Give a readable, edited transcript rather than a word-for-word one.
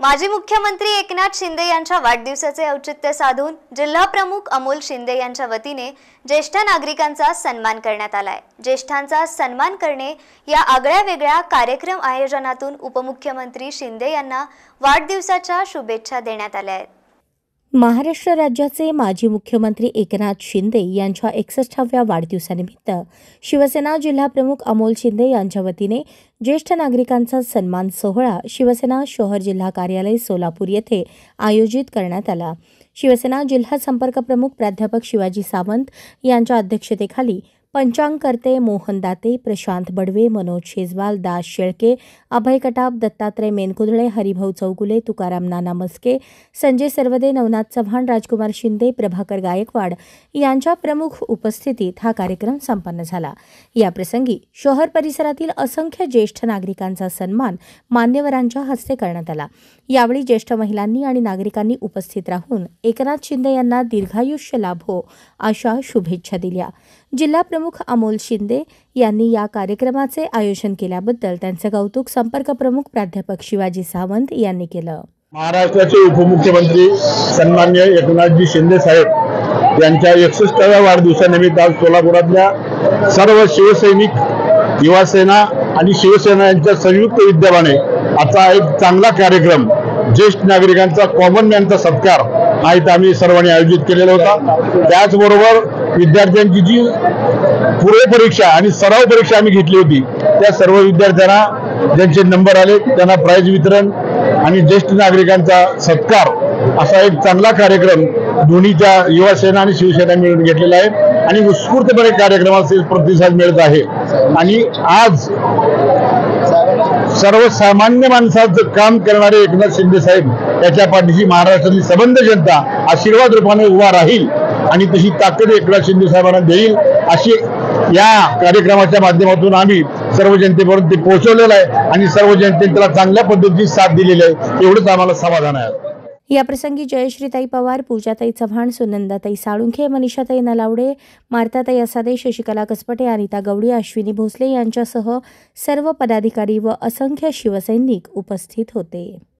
माजी मुख्यमंत्री एकनाथ शिंदे यांच्या वाढदिवसाचे औचित्य साधून जिल्हा प्रमुख अमोल शिंदे यांच्या वतीने ज्येष्ठ नागरिकांचा सन्मान करण्यात आलाय। ज्येष्ठांचा सन्मान करणे या आगळ्यावेगळ्या कार्यक्रम आयोजनातून उपमुख्यमंत्री शिंदे यांना वाढदिवसाच्या शुभेच्छा देण्यात आल्या आहेत। महाराष्ट्र राज्याचे माजी मुख्यमंत्री एकनाथ शिंदे यांच्या 61व्या वाढदिवसानिमित्त शिवसेना जिल्हाप्रमुख अमोल शिंदे यांच्या वतीने ज्येष्ठ नागरिकांचा सन्मान सोहळा शिवसेना शहर जिल्हा कार्यालय सोलापूर येथे आयोजित करण्यात आला। शिवसेना जिल्हा संपर्क प्रमुख प्राध्यापक शिवाजी सावंत यांच्या अध्यक्षतेखाली पंचांगकर्ते मोहन दाते, प्रशांत बडवे, मनोज शेजवाल, दास शेळके, अभय कटाप, दत्तात्रय मेनकुदळे, हरिभाऊ चौगुले, तुकाराम नाना मस्के, संजय सर्वदे, नवनाथ चव्हाण, राजकुमार शिंदे, प्रभाकर गायकवाड यांच्या प्रमुख उपस्थितीत हा कार्यक्रम संपन्न झाला। या प्रसंगी शहर परिसरातील असंख्य ज्येष्ठ नागरिकांचा सन्मान मान्यवरांच्या हस्ते करण्यात आला। यावेळी ज्येष्ठ महिलांनी आणि नागरिकांनी उपस्थित राहून एकनाथ शिंदे यांना दीर्घायुष्य लाभो अशा शुभेच्छा दिल्या। जिल्हा प्रमुख अमोल शिंदे यांनी या कार्यक्रमाचे आयोजन केल्याबद्दल त्यांचे कौतुक संपर्क प्रमुख प्राध्यापक शिवाजी सावंत यांनी केलं। महाराष्ट्राचे उपमुख्यमंत्री सन्माननीय एकनाथजी शिंदे साहेब यांच्या 61व्या वाढदिवसानिमित्त आज सोलापुरातल्या सर्व शिवसैनिक, युवासेना आणि शिवसेना यांच्या संयुक्त विद्यमाने आता एक चांगला कार्यक्रम ज्येष्ठ नागरिकांचा कॉमन मॅनचा सत्कार हा इथं आम्ही सर्वांनी आयोजित केलेला होता। त्याचबरोबर विद्यार्थ्यांची जी पूर्व परीक्षा आणि सराव परीक्षा आम्ही घेतली होती त्या सर्व विद्यार्थ्यांना ज्यांचे नंबर आले त्यांना प्राइज वितरण आणि ज्येष्ठ नागरिकांचा सत्कार असा एक चांगला कार्यक्रम दोन्हीच्या युवासेना आणि शिवसेना मिळून घेतलेला आहे आणि उत्स्फूर्तपणे कार्यक्रमाचे प्रतिसाद मिळत आहे। आणि आज सर्वसामान्य माणसाचं काम करणारे एकनाथ शिंदे साहेब याच्या पाठीशी महाराष्ट्रातील सबंध जनता आशीर्वाद रूपाने उभा राहील आणि तशी ताकद एकनाथ शिंदे साहेबांना देईल अशी या कार्यक्रमाच्या माध्यमातून आम्ही सर्व जनतेपर्यंत ते पोहोचवलेलं आहे आणि सर्व जनतेने त्याला चांगल्या पद्धतीने साथ दिलेली आहे, एवढंच आम्हाला समाधान आहे। या प्रसंगी जयश्रीताई पवार, पूजाताई चव्हाण, सुनंदाताई साळुंखे, मनीषाताई नलावडे, मार्ताताई असादे, शशिकला कसपटे, अनिता गवडी, अश्विनी भोसले यांच्यासह सर्व पदाधिकारी व असंख्य शिवसैनिक उपस्थित होते।